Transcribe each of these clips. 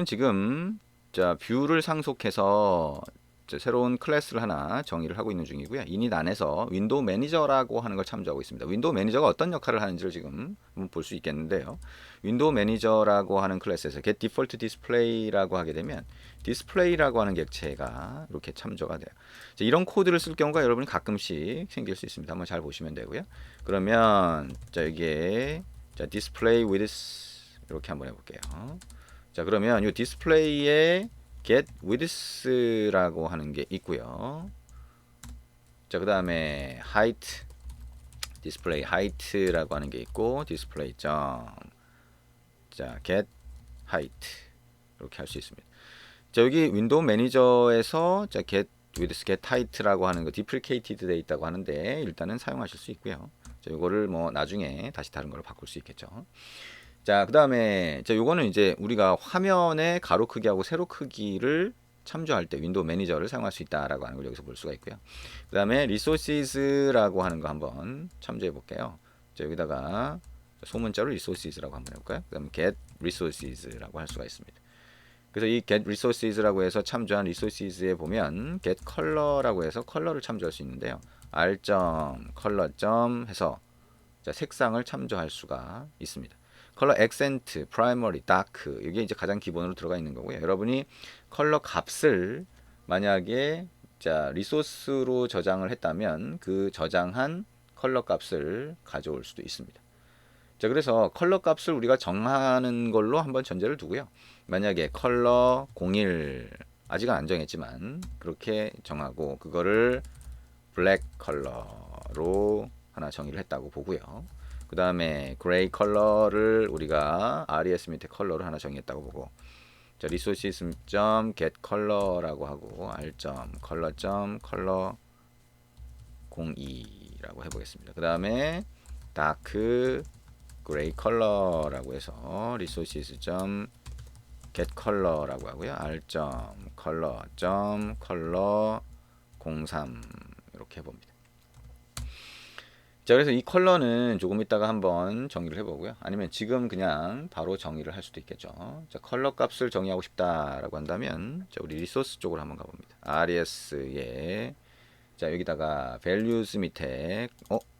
지금 자 뷰를 상속해서 새로운 클래스를 하나 정의를 하고 있는 중이고요. 이닛 안에서 윈도우 매니저라고 하는 걸 참조하고 있습니다. 윈도우 매니저가 어떤 역할을 하는지를 지금 볼 수 있겠는데요. 윈도우 매니저라고 하는 클래스에서 get default display라고 하게 되면 디스플레이라고 하는 객체가 이렇게 참조가 돼요. 이런 코드를 쓸 경우가 여러분이 가끔씩 생길 수 있습니다. 한번 잘 보시면 되고요. 그러면 자 여기에 자 display with 이렇게 한번 해볼게요. 자 그러면 이 디스플레이에 get width라고 하는 게 있고요. 자 그다음에 height 디스플레이 height라고 하는 게 있고 디스플레이 점 자 get height 이렇게 할 수 있습니다. 자 여기 윈도우 매니저에서 자 get width get height라고 하는 거 deprecated 돼 있다고 하는데 일단은 사용하실 수 있고요. 자 이거를 뭐 나중에 다시 다른 걸로 바꿀 수 있겠죠. 자, 그 다음에 요거는 이제 우리가 화면의 가로 크기하고 세로 크기를 참조할 때 윈도우 매니저를 사용할 수 있다라고 하는 걸 여기서 볼 수가 있고요. 그 다음에 resources라고 하는 거 한번 참조해 볼게요. 자, 여기다가 소문자로 resources라고 한번 해볼까요? 그 다음에 get resources라고 할 수가 있습니다. 그래서 이 get resources라고 해서 참조한 resources에 보면 get color라고 해서 컬러를 참조할 수 있는데요. r.color. 해서 자, 색상을 참조할 수가 있습니다. 컬러 액센트, 프라이머리, 다크 이게 이제 가장 기본으로 들어가 있는 거고요. 여러분이 컬러 값을 만약에 자 리소스로 저장을 했다면 그 저장한 컬러 값을 가져올 수도 있습니다. 자 그래서 컬러 값을 우리가 정하는 걸로 한번 전제를 두고요. 만약에 컬러 01 아직은 안 정했지만 그렇게 정하고 그거를 블랙 컬러로 하나 정의를 했다고 보고요. 그 다음에 그레이 컬러를 우리가 res 밑에 컬러를 하나 정의했다고 보고 자 resources.get color라고 하고 r.color.color 02라고 해보겠습니다. 그 다음에 dark gray color라고 해서 resources.get color라고 하고요. r.color.color 03 이렇게 해봅니다. 자 그래서 이 컬러는 조금 이따가 한번 정의를 해보고요. 아니면 지금 그냥 바로 정의를 할 수도 있겠죠. 자 컬러 값을 정의하고 싶다라고 한다면 자 우리 리소스 쪽으로 한번 가봅니다. res에 자 여기다가 values 밑에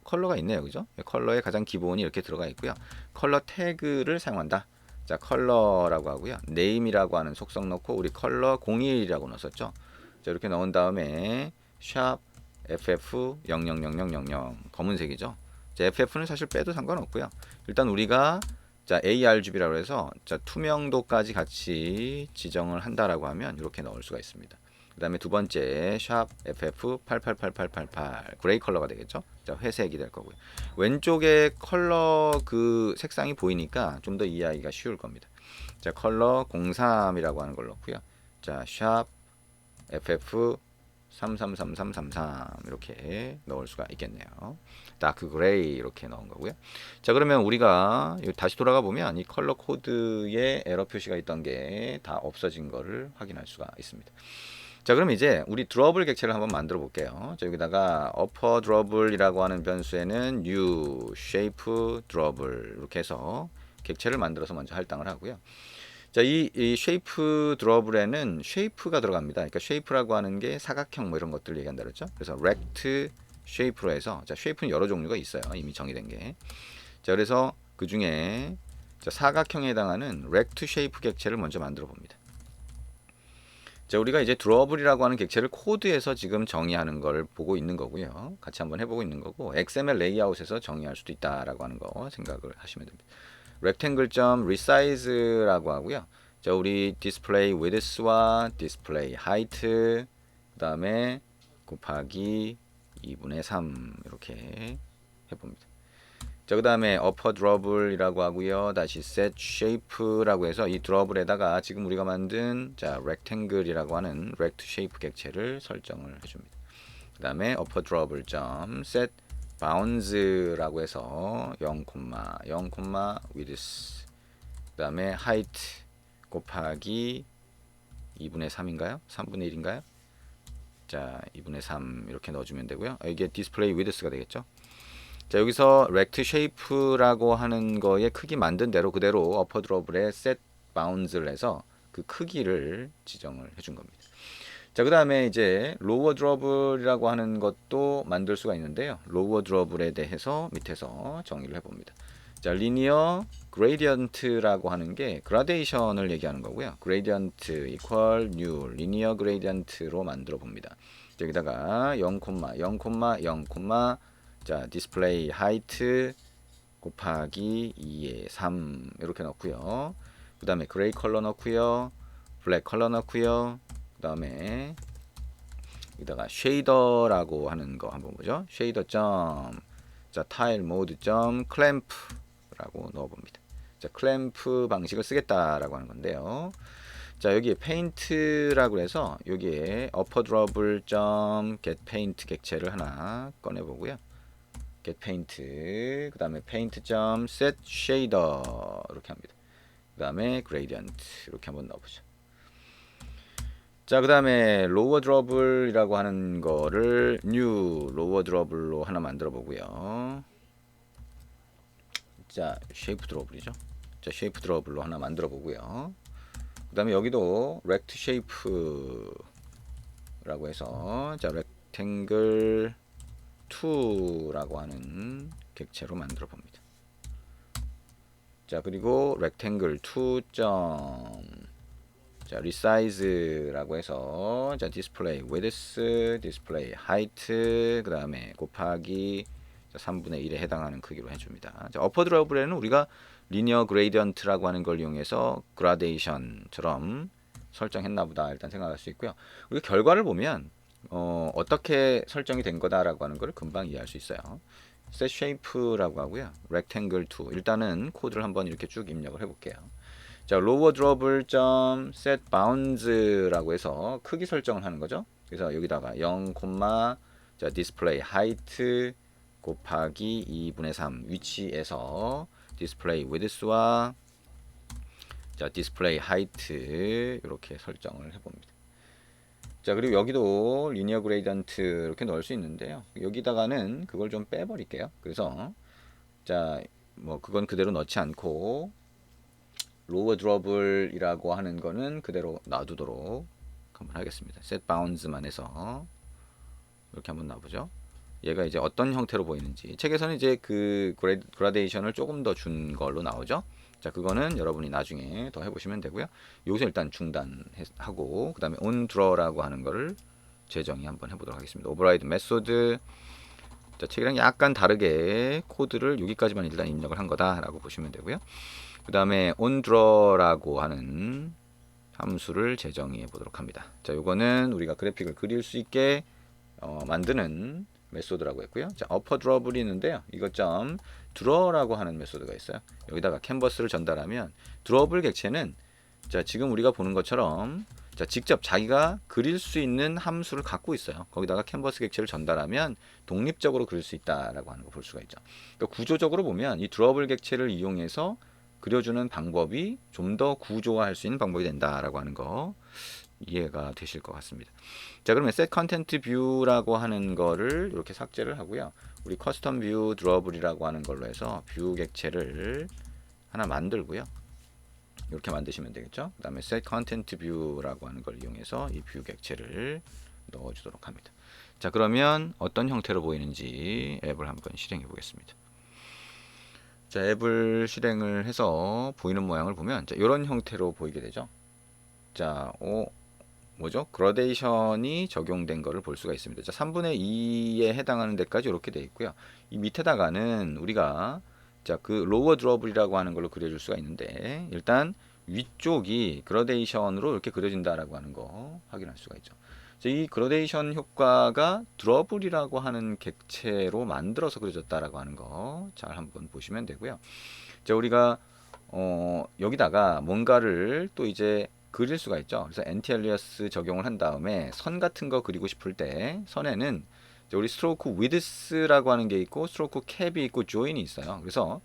컬러가 있네요, 그죠? 컬러의 가장 기본이 이렇게 들어가 있고요. 컬러 태그를 사용한다. 자 컬러라고 하고요. name이라고 하는 속성 넣고 우리 컬러 01이라고 넣었었죠. 자 이렇게 넣은 다음에 샵 FF000000 검은색이죠. 자, FF는 사실 빼도 상관없고요. 일단 우리가 자 ARGB라고 해서 자 투명도까지 같이 지정을 한다라고 하면 이렇게 넣을 수가 있습니다. 그 다음에 두 번째 샵 FF888888 그레이 컬러가 되겠죠. 자 회색이 될 거고요. 왼쪽에 컬러 그 색상이 보이니까 좀 더 이해하기가 쉬울 겁니다. 자 컬러 03이라고 하는 걸 넣고요. 자샵 FF 333333 이렇게 넣을 수가 있겠네요. 다크 그레이 이렇게 넣은 거고요. 자 그러면 우리가 다시 돌아가 보면 이 컬러 코드에 에러 표시가 있던 게 다 없어진 거를 확인할 수가 있습니다. 자 그럼 이제 우리 드러블 객체를 한번 만들어 볼게요. 자 여기다가 upper drawable이라고 하는 변수에는 new shape drawable 이렇게 해서 객체를 만들어서 먼저 할당을 하고요. 자, 이 쉐이프 드러블에는 쉐이프가 들어갑니다. 그러니까 쉐이프라고 하는 게 사각형 뭐 이런 것들 얘기한다 그랬죠. 그래서 rect 쉐이프로 해서 자, 쉐이프는 여러 종류가 있어요. 이미 정의된 게. 자, 그래서 그 중에 자, 사각형에 해당하는 rect 쉐이프 객체를 먼저 만들어 봅니다. 자, 우리가 이제 드러블이라고 하는 객체를 코드에서 지금 정의하는 걸 보고 있는 거고요. 같이 한번 해보고 있는 거고 XML 레이아웃에서 정의할 수도 있다라고 하는 거 생각을 하시면 됩니다. rectangle.resize라고 하고요. 자, 우리 display width와 display height 그 다음에 곱하기 2분의 3 이렇게 해봅니다. 자, 그 다음에 upper drawable이라고 하고요. 다시 set shape라고 해서 이 drawable에다가 지금 우리가 만든 자 rectangle이라고 하는 rect shape 객체를 설정을 해줍니다. 그 다음에 upper drawable.set bounds라고 해서 0, 0, width 그 다음에 height 곱하기 2분의 3인가요? 3분의 1인가요? 자 2분의 3 이렇게 넣어주면 되고요. 이게 display width가 되겠죠. 자 여기서 rect shape라고 하는 거의 크기 만든 대로 그대로 upper drawable에 set bounds를 해서 그 크기를 지정을 해준 겁니다. 자, 그 다음에 이제 로워 드러블이라고 하는 것도 만들 수가 있는데요. 로워 드러블에 대해서 밑에서 정의를 해봅니다. 자, 리니어 그레디언트라고 하는 게 그라데이션을 얘기하는 거고요. 그레디언트 이퀄 뉴 리니어 그레디언트로 만들어 봅니다. 여기다가 0, 0, 0, 자, 디스플레이 하이트 곱하기 2의 3 이렇게 넣고요. 그 다음에 그레이 컬러 넣고요. 블랙 컬러 넣고요. 그 다음에 여기다가 쉐이더라고 하는 거 한번 보죠. 쉐이더 점, 자, 타일 모드 점 클램프라고 넣어봅니다. 자, 클램프 방식을 쓰겠다라고 하는 건데요. 자, 여기에 페인트라고 해서 여기에 어퍼 드러블 점 get 페인트 객체를 하나 꺼내 보고요. get 페인트, 그 다음에 페인트 점 set shader 이렇게 합니다. 그 다음에 gradient 이렇게 한번 넣어보죠. 자, 그 다음에 로워 드러블이라고 하는 거를 new 로워 드러블로 하나 만들어 보고요. 자, 쉐이프 드러블이죠. 자, 쉐이프 드러블로 하나 만들어 보고요. 그 다음에 여기도 렉트 쉐이프라고 해서 자, 렉탱글 2라고 하는 객체로 만들어 봅니다. 자, 그리고 렉탱글 2. 자, 리사이즈라고 해서 자, 디스플레이 위드스, 디스플레이 하이트, 그 다음에 곱하기 3분의 1에 해당하는 크기로 해줍니다. 자, 어퍼 드러블에는 우리가 리니어 그레디언트라고 하는 걸 이용해서 그라데이션처럼 설정했나 보다 일단 생각할 수 있고요. 우리 결과를 보면 어떻게 설정이 된 거다라고 하는 걸 금방 이해할 수 있어요. set shape라고 하고요. rectangle 2 일단은 코드를 한번 이렇게 쭉 입력을 해볼게요. 자, lower dribble set bounds라고 해서 크기 설정을 하는 거죠. 그래서 여기다가 0, 자, display height 곱하기 2분의 3 위치에서 display width와 자, display height 이렇게 설정을 해봅니다. 자, 그리고 여기도 리니어 그레이던트 이렇게 넣을 수 있는데요. 여기다가는 그걸 좀 빼버릴게요. 그래서 자, 뭐 그건 그대로 넣지 않고 로워 드러블이라고 하는 거는 그대로 놔두도록 한번 하겠습니다. set bounds만 해서 이렇게 한번 놔보죠. 얘가 이제 어떤 형태로 보이는지 책에서는 이제 그 그라데이션을 조금 더 준 걸로 나오죠. 자, 그거는 여러분이 나중에 더 해보시면 되고요. 여기서 일단 중단하고 그 다음에 on draw라고 하는 거를 재정의 한번 해보도록 하겠습니다. override 메소드. 자, 책이랑 약간 다르게 코드를 여기까지만 일단 입력을 한 거다라고 보시면 되고요. 그 다음에 onDraw라고 하는 함수를 재정의해 보도록 합니다. 자, 요거는 우리가 그래픽을 그릴 수 있게 만드는 메소드라고 했고요. 자, upper draw블이 있는데요. 이것 점 draw라고 하는 메소드가 있어요. 여기다가 캔버스를 전달하면 draw블 객체는 자, 지금 우리가 보는 것처럼 자, 직접 자기가 그릴 수 있는 함수를 갖고 있어요. 거기다가 캔버스 객체를 전달하면 독립적으로 그릴 수 있다라고 하는 거 볼 수가 있죠. 그러니까 구조적으로 보면 이 draw블 객체를 이용해서 그려주는 방법이 좀 더 구조화할 수 있는 방법이 된다라고 하는 거 이해가 되실 것 같습니다. 자, 그러면 set content view라고 하는 거를 이렇게 삭제를 하고요. 우리 custom view draw블이라고 하는 걸로 해서 뷰 객체를 하나 만들고요. 이렇게 만드시면 되겠죠. 그 다음에 set content view라고 하는 걸 이용해서 이 뷰 객체를 넣어주도록 합니다. 자, 그러면 어떤 형태로 보이는지 앱을 한번 실행해 보겠습니다. 자, 앱을 실행을 해서 보이는 모양을 보면 자, 이런 형태로 보이게 되죠. 자, 뭐죠? 그라데이션이 적용된 거를 볼 수가 있습니다. 자, 3분의 2에 해당하는 데까지 이렇게 되어 있고요. 이 밑에다가는 우리가 자, 그 로워 드러블이라고 하는 걸로 그려줄 수가 있는데 일단 위쪽이 그라데이션으로 이렇게 그려진다라고 하는 거 확인할 수가 있죠. 자, 이 그라데이션 효과가 드러블이라고 하는 객체로 만들어서 그려졌다라고 하는 거 잘 한번 보시면 되고요. 자, 우리가 여기다가 뭔가를 또 이제 그릴 수가 있죠. 그래서 엔티알리아스 적용을 한 다음에 선 같은 거 그리고 싶을 때 선에는 우리 스트로크 위드스라고 하는 게 있고 스트로크 캡이 있고 조인이 있어요. 그래서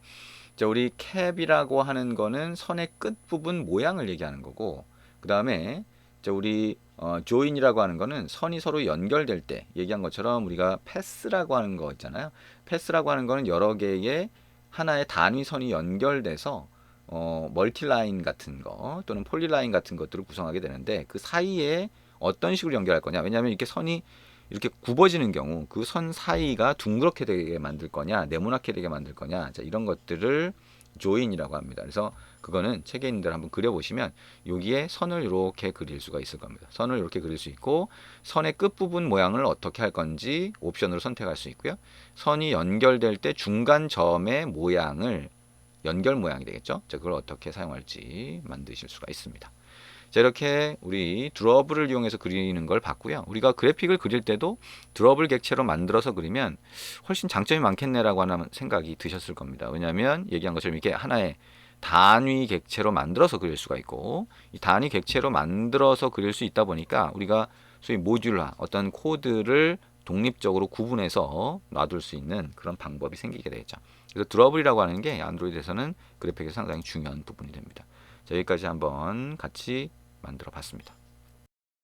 우리 캡이라고 하는 거는 선의 끝 부분 모양을 얘기하는 거고 그 다음에 우리 조인이라고 하는 거는 선이 서로 연결될 때 얘기한 것처럼 우리가 패스라고 하는 거 있잖아요. 패스라고 하는 거는 여러 개의 하나의 단위 선이 연결돼서 멀티라인 같은 거 또는 폴리라인 같은 것들을 구성하게 되는데 그 사이에 어떤 식으로 연결할 거냐. 왜냐하면 이렇게 선이 이렇게 굽어지는 경우 그 선 사이가 둥그렇게 되게 만들 거냐, 네모나게 되게 만들 거냐. 자, 이런 것들을 조인이라고 합니다. 그래서 그거는 책에 있는 대로 한번 그려보시면 여기에 선을 이렇게 그릴 수가 있을 겁니다. 선을 이렇게 그릴 수 있고 선의 끝부분 모양을 어떻게 할 건지 옵션으로 선택할 수 있고요. 선이 연결될 때 중간 점의 모양을 연결 모양이 되겠죠. 자, 그걸 어떻게 사용할지 만드실 수가 있습니다. 자, 이렇게 우리 드러블을 이용해서 그리는 걸 봤고요. 우리가 그래픽을 그릴 때도 드러블 객체로 만들어서 그리면 훨씬 장점이 많겠네라고 하는 생각이 드셨을 겁니다. 왜냐하면 얘기한 것처럼 이렇게 하나의 단위 객체로 만들어서 그릴 수가 있고 이 단위 객체로 만들어서 그릴 수 있다 보니까 우리가 소위 모듈화 어떤 코드를 독립적으로 구분해서 놔둘 수 있는 그런 방법이 생기게 되죠. 그래서 드러블이라고 하는 게 안드로이드에서는 그래픽에서 상당히 중요한 부분이 됩니다. 자, 여기까지 한번 같이 만들어 봤습니다.